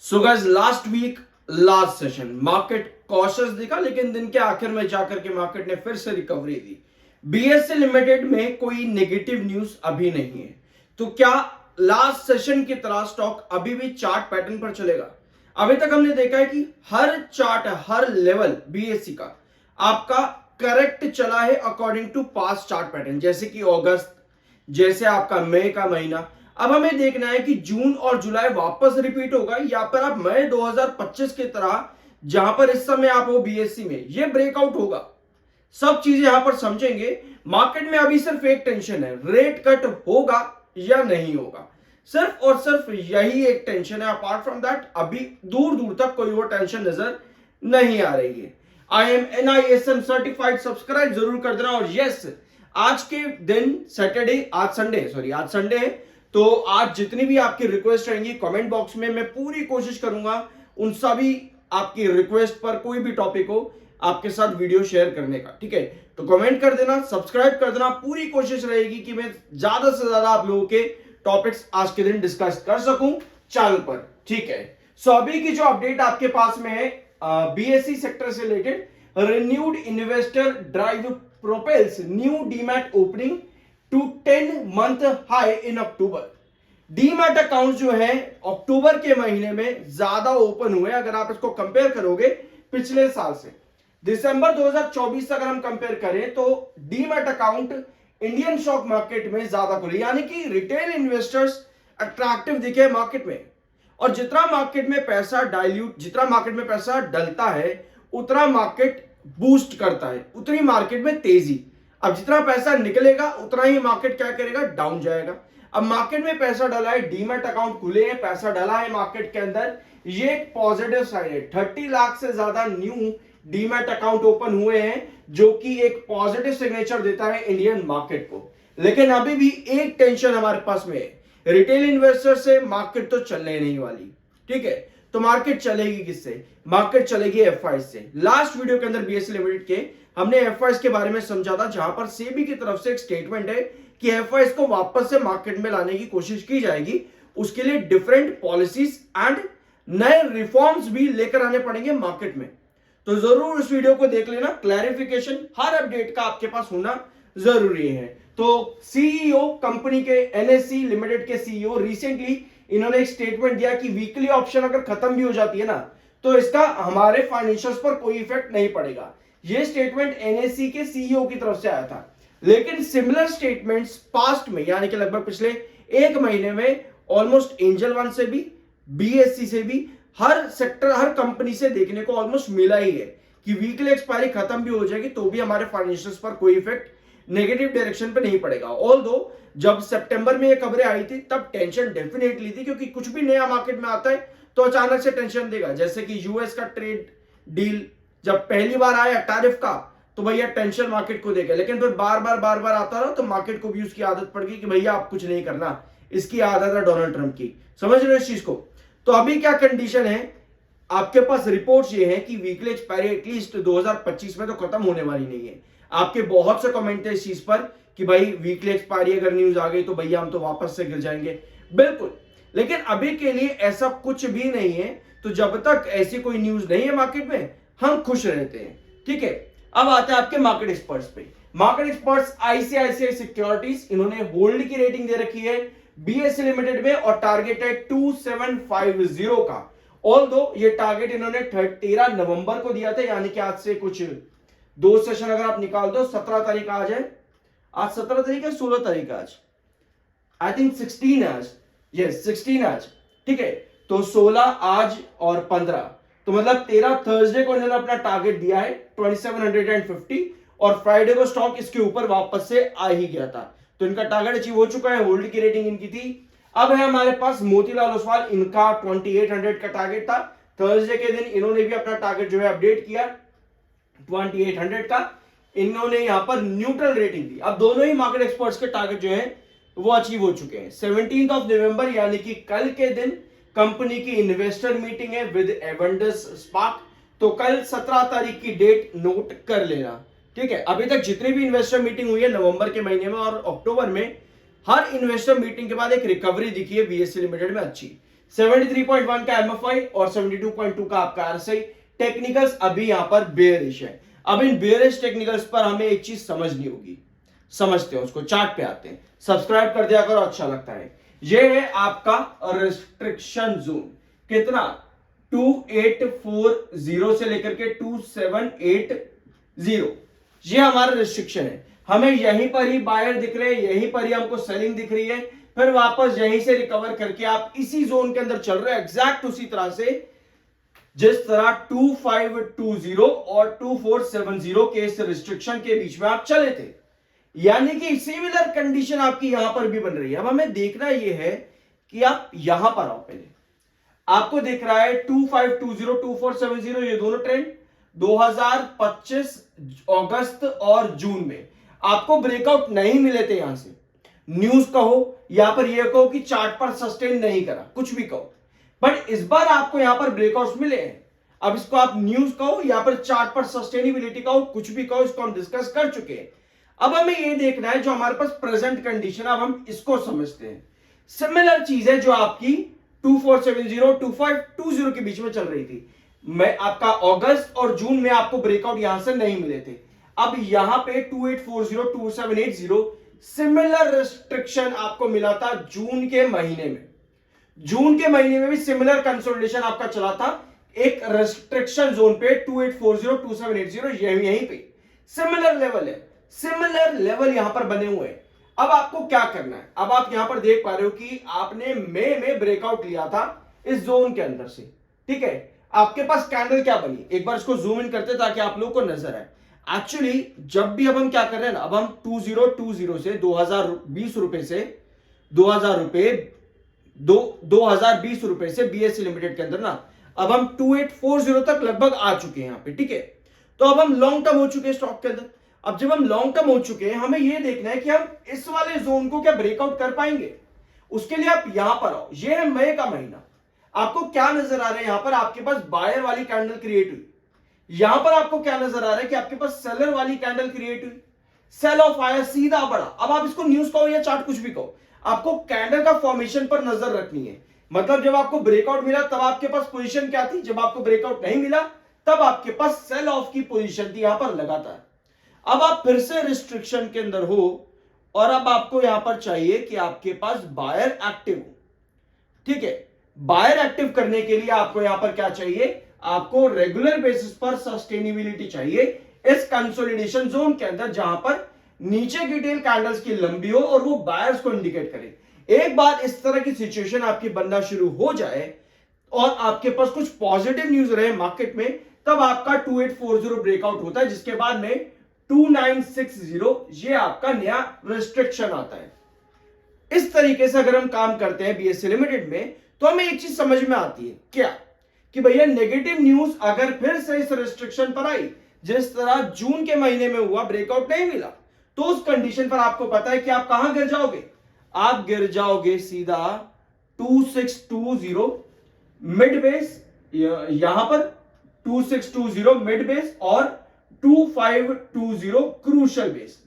सो guys last week last session market cautious दिखा, लेकिन दिन के आखिर में जाकर के मार्केट ने फिर से रिकवरी दी। बीएससी लिमिटेड में कोई नेगेटिव न्यूज अभी नहीं है। तो क्या लास्ट सेशन की तरह स्टॉक अभी भी चार्ट पैटर्न पर चलेगा? अभी तक हमने देखा है कि हर चार्ट हर लेवल बीएससी का आपका करेक्ट चला है according to past chart pattern, जैसे कि अगस्त, जैसे आपका मई का महीना। अब हमें देखना है कि जून और जुलाई वापस रिपीट होगा या पर आप मई 2025 की तरह जहां पर इस समय आप हो बीएससी में ये ब्रेकआउट होगा। सब चीजें यहां पर समझेंगे। मार्केट में अभी सिर्फ एक टेंशन है, रेट कट होगा या नहीं होगा। सिर्फ और सिर्फ यही एक टेंशन है। अपार्ट फ्रॉम दैट अभी दूर दूर तक कोई और टेंशन नजर नहीं आ रही है। IAM सर्टिफाइड सब्सक्राइब जरूर कर देना। और यस, आज के दिन सैटरडे, आज संडे है, तो आज जितनी भी आपकी रिक्वेस्ट रहेंगी कमेंट बॉक्स में मैं पूरी कोशिश करूंगा उन सभी आपकी रिक्वेस्ट पर कोई भी टॉपिक हो आपके साथ वीडियो शेयर करने का। ठीक है, तो कमेंट कर देना, सब्सक्राइब कर देना। पूरी कोशिश रहेगी कि मैं ज्यादा से ज्यादा आप लोगों के टॉपिक्स आज के दिन डिस्कस कर सकूं चैनल पर। ठीक है, सो अभी की जो अपडेट आपके पास में है बीएससी सेक्टर से related, renewed investor drive propels new demat opening to 10 month high in October. Demat account जो है अक्टूबर के महीने में ज्यादा ओपन हुए। अगर आप इसको कंपेयर करोगे पिछले साल से, दिसंबर 2024 अगर हम कंपेयर करें तो demat account Indian stock market में ज्यादा खुले, यानी कि रिटेल इन्वेस्टर्स अट्रैक्टिव दिखे मार्केट में। और जितना मार्केट में पैसा डलता है उतना मार्केट बूस्ट करता है, उतनी मार्केट में तेजी। अब जितना पैसा निकलेगा उतना ही मार्केट क्या करेगा, डाउन जाएगा। अब मार्केट में पैसा डाला है, डीमैट अकाउंट खुले हैं, पैसा डाला है मार्केट के अंदर, ये एक पॉजिटिव साइड है। 30 लाख से ज्यादा न्यू डीमैट अकाउंट ओपन हुए हैं, जो कि एक पॉजिटिव सिग्नेचर देता है इंडियन मार्केट को। लेकिन अभी भी एक टेंशन हमारे पास में है, रिटेल इन्वेस्टर से मार्केट तो चलने नहीं वाली। ठीक है, तो मार्केट चलेगी किससे? मार्केट चलेगी एफआई से। लास्ट वीडियो के अंदर बीएससी लिमिटेड के हमने एफआई के बारे में समझा था, जहां पर सेबी की तरफ से एक स्टेटमेंट है कि एफआई को वापस से मार्केट में लाने की कोशिश की जाएगी। उसके लिए डिफरेंट पॉलिसीज एंड नए रिफॉर्म्स भी लेकर आने पड़ेंगे मार्केट में। तो जरूर इस वीडियो को देख लेना, क्लैरिफिकेशन हर अपडेट का आपके पास होना जरूरी है। तो सीईओ कंपनी के एनएससी लिमिटेड के सीईओ रिसेंटली इन्होंने एक स्टेटमेंट दिया कि वीकली ऑप्शन अगर खत्म भी हो जाती है ना, तो इसका हमारे फाइनेंशियल्स पर कोई इफेक्ट नहीं पड़ेगा। यह स्टेटमेंट एनएससी के सीईओ की तरफ से आया था। लेकिन सिमिलर स्टेटमेंट्स पास्ट में, यानी कि लगभग पिछले एक महीने में ऑलमोस्ट एंजल वन से भी, बीएससी से भी, हर सेक्टर हर कंपनी से देखने को ऑलमोस्ट मिला ही है कि वीकली एक्सपायरी खत्म भी हो जाएगी तो भी हमारे फाइनेंशियल्स पर कोई इफेक्ट नेगेटिव डायरेक्शन पे नहीं पड़ेगा। ऑल्दो जब सितंबर में ये खबरें आई थी तब टेंशन डेफिनेटली थी, क्योंकि कुछ भी नया मार्केट में आता है तो अचानक से टेंशन देगा। जैसे कि यूएस का ट्रेड डील जब पहली बार आया टैरिफ का, तो भैया टेंशन मार्केट को देगा। लेकिन फिर बार बार आता रहा तो मार्केट को भी उसकी आदत पड़ गई कि भैया आप कुछ नहीं करना, इसकी आदत है डोनाल्ड ट्रंप की। समझ रहे हो इस चीज को? तो अभी क्या कंडीशन है, आपके पास रिपोर्ट्स ये है कि वीकली एक्सपायरी एटलीस्ट 2025 में तो खत्म होने वाली नहीं है। आपके बहुत से कमेंट है इस चीज पर कि भाई वीकली एक्सपायरी अगर न्यूज आ गई तो भैया हम तो वापस से गिर जाएंगे। बिल्कुल, लेकिन अभी के लिए ऐसा कुछ भी नहीं है। तो जब तक ऐसी कोई न्यूज नहीं है मार्केट में, हम खुश रहते हैं। ठीक है, अब आते हैं आपके मार्केट एक्सपर्ट्स पे। मार्केट एक्सपर्ट्स आईसीआईसीआई सिक्योरिटीज, इन्होंने होल्ड की रेटिंग दे रखी है बीएससी लिमिटेड में और टारगेट है 2750 का। ऑल्दो ये टारगेट इन्होंने 13 नवंबर को दिया था, यानी कि आज से कुछ 2 सेशन अगर आप निकाल दो, 17 तारीख आज है, आज 17 तारीख है, 16 तारीख आज, आई थिंक 16 आज, यस 16 आज। ठीक है, तो 16 आज और 15, तो मतलब 13 थर्सडे को इन्होंने अपना टारगेट दिया है 2750, और फ्राइडे को स्टॉक इसके ऊपर वापस से आ ही गया था, तो इनका टारगेट अचीव हो चुका है। होल्ड की रेटिंग इनकी थी। अब है हमारे पास मोतीलाल ओसवाल, इनका 2800 का टारगेट था। थर्सडे के दिन इन्होंने भी अपना टारगेट जो है अपडेट किया 2800 का। इन्होंने यहां पर न्यूट्रल रेटिंग दी। अब दोनों ही मार्केट एक्सपर्ट्स के टारगेट जो है वो अचीव हो चुके हैं। 17 नवंबर यानी कि कल के दिन कंपनी की इन्वेस्टर मीटिंग है विद एवेंडस स्पार्क, तो कल 17 तारीख की डेट नोट कर लेना। ठीक है, अभी तक जितनी भी इन्वेस्टर मीटिंग हुई है नवंबर के महीने में और अक्टूबर में, हर इन्वेस्टर मीटिंग के बाद एक रिकवरी दिखी है बीएससी लिमिटेड में अच्छी। 73.1 का एमएफआई और 72.2 का आपका आरएसआई। टेक्निकल्स अभी यहां पर बेयरिश है। अब इन बेयरिश टेक्निकल्स पर हमें एक चीज समझनी होगी, समझते हैं उसको, चार्ट पे आते हैं। सब्सक्राइब कर दिया करो, अच्छा लगता है। ये है आपका रिस्ट्रिक्शन जोन, कितना 2840 से लेकर के 2780, ये हमारा रिस्ट्रिक्शन है। हमें यहीं पर ही बायर दिख रहे हैं, यहीं पर ही हमको सेलिंग दिख रही है, फिर वापस यहीं से रिकवर करके आप इसी जोन के अंदर चल रहे हैं, एग्जैक्ट उसी तरह से जिस तरह 2520 और 2470 के इस रिस्ट्रिक्शन के बीच में आप चले थे। यानी कि सिमिलर कंडीशन आपकी यहां पर भी बन रही है। अब हमें देखना यह है कि आप यहां पर आओ। पहले आपको देख रहा है 2520 2470, ये दोनों ट्रेंड 2025 अगस्त और जून में आपको ब्रेकआउट नहीं मिले थे। यहां से न्यूज कहो या पर ये कहो कि चार्ट पर सस्टेन नहीं करा, कुछ भी कहो, बट इस बार आपको यहां पर ब्रेकआउट्स मिले हैं। अब इसको आप न्यूज कहो या पर चार्ट पर सस्टेनेबिलिटी कहो, कुछ भी कहो, इसको हम डिस्कस कर चुके हैं। अब हमें ये देखना है जो हमारे पास प्रेजेंट कंडीशन, अब हम इसको समझते हैं। सिमिलर चीज है जो आपकी 2470 2520 के बीच में चल रही थी। मैं आपका अगस्त और जून में आपको ब्रेकआउट यहां से नहीं मिले थे। अब यहां पे 2840 2780 सिमिलर रिस्ट्रिक्शन आपको मिला था जून के महीने में। जून के महीने में भी सिमिलर कंसोलिडेशन आपका चला था एक रिस्ट्रिक्शन जोन पे 2840 2780, यहीं पे सिमिलर लेवल है, सिमिलर लेवल यहां पर बने हुए हैं। अब आपको क्या करना है, अब आप यहां पर देख पा रहे हो कि आपने मई में ब्रेकआउट लिया था इस जोन के अंदर से, ठीक है। आपके पास कैंडल क्या बनी, एक बार इसको जूम इन करते ताकि आप लोगों को नजर आए। एक्चुअली जब भी अब हम क्या कर रहे हैं ना, अब हम 2020 से 2020 रुपए से 2000 रुपए 2020 रुपए से बीएससी लिमिटेड के अंदर ना, अब हम 2840 तक लगभग आ चुके हैं यहां पे, ठीक है। तो अब हम लॉन्ग टर्म हो चुके हैं स्टॉक के अंदर। अब जब हम लॉन्ग टर्म हो चुके हैं, हमें यह देखना है कि हम इस वाले जोन को क्या ब्रेकआउट कर पाएंगे। उसके लिए आप यहां पर आओ। यह है मई का महीना। आपको क्या नजर आ रहा है, यहां पर आपके पास बायर वाली कैंडल क्रिएट हुई। यहां पर आपको क्या नजर आ रहा है कि आपके पास सेलर वाली कैंडल क्रिएट हुई, सेल ऑफ आया, सीधा बढ़ा। अब आप इसको न्यूज कहो या चार्ट कुछ भी कहो, आपको कैंडल का फॉर्मेशन पर नजर रखनी है। मतलब जब आपको ब्रेकआउट मिला तब आपके पास पोजीशन क्या थी, जब आपको ब्रेकआउट नहीं मिला तब आपके पास सेल ऑफ की पोजीशन थी यहां पर लगातार। अब आप फिर से रिस्ट्रिक्शन के अंदर हो और अब आपको यहां पर चाहिए कि आपके पास बायर एक्टिव हो, ठीक है। बायर एक्टिव करने के लिए आपको यहां पर क्या चाहिए, आपको रेगुलर बेसिस पर सस्टेनेबिलिटी चाहिए इस कंसोलिडेशन जोन के अंदर, जहां पर नीचे की टेल कैंडल्स की लंबी हो और वो बायर्स को इंडिकेट करे। एक बार इस तरह की सिचुएशन आपकी बनना शुरू हो जाए और आपके पास कुछ पॉजिटिव न्यूज रहे मार्केट में, तब आपका 2840 ब्रेकआउट होता है, जिसके बाद में 2960 ये आपका नया रिस्ट्रिक्शन आता है। इस तरीके से अगर हम काम करते हैं बीएससी लिमिटेड में, तो हमें एक चीज समझ में आती है क्या, कि भैया नेगेटिव न्यूज अगर फिर से इस रिस्ट्रिक्शन पर आई, जिस तरह जून के महीने में हुआ, ब्रेकआउट नहीं मिला, तो उस कंडीशन पर आपको पता है कि आप कहां गिर जाओगे, आप गिर जाओगे सीधा 2620 मिड बेस, यहां पर 2620 मिड बेस और 2520 क्रूशियल बेस।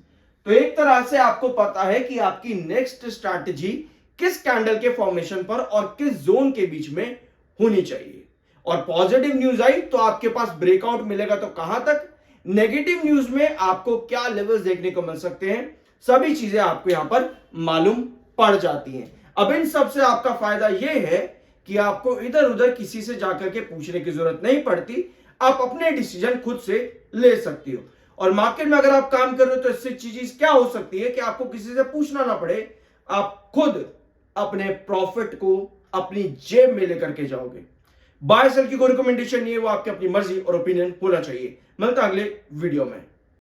तो एक तरह से आपको पता है कि आपकी नेक्स्ट स्ट्रैटेजी किस कैंडल के फॉर्मेशन पर और किस जोन के बीच में होनी चाहिए। और पॉजिटिव न्यूज आई तो आपके पास ब्रेकआउट मिलेगा, तो कहां तक, नेगेटिव न्यूज में आपको क्या लेवल्स देखने को मिल सकते हैं, सभी चीजें आपको यहां पर मालूम पड़ जाती हैं। अब इन सब से आपका फायदा यह है कि आपको इधर उधर किसी से जाकर के पूछने की जरूरत नहीं पड़ती, आप अपने डिसीजन खुद से ले सकती हो। और मार्केट में अगर आप काम कर रहे हो तो इससे चीज क्या हो सकती है कि आपको किसी से पूछना ना पड़े, आप खुद अपने प्रॉफिट को अपनी जेब में लेकर के जाओगे। बाय सेल की कोई रिकमेंडेशन नहीं है, वो आपकी अपनी मर्जी और ओपिनियन होना चाहिए। मिलता अगले वीडियो में।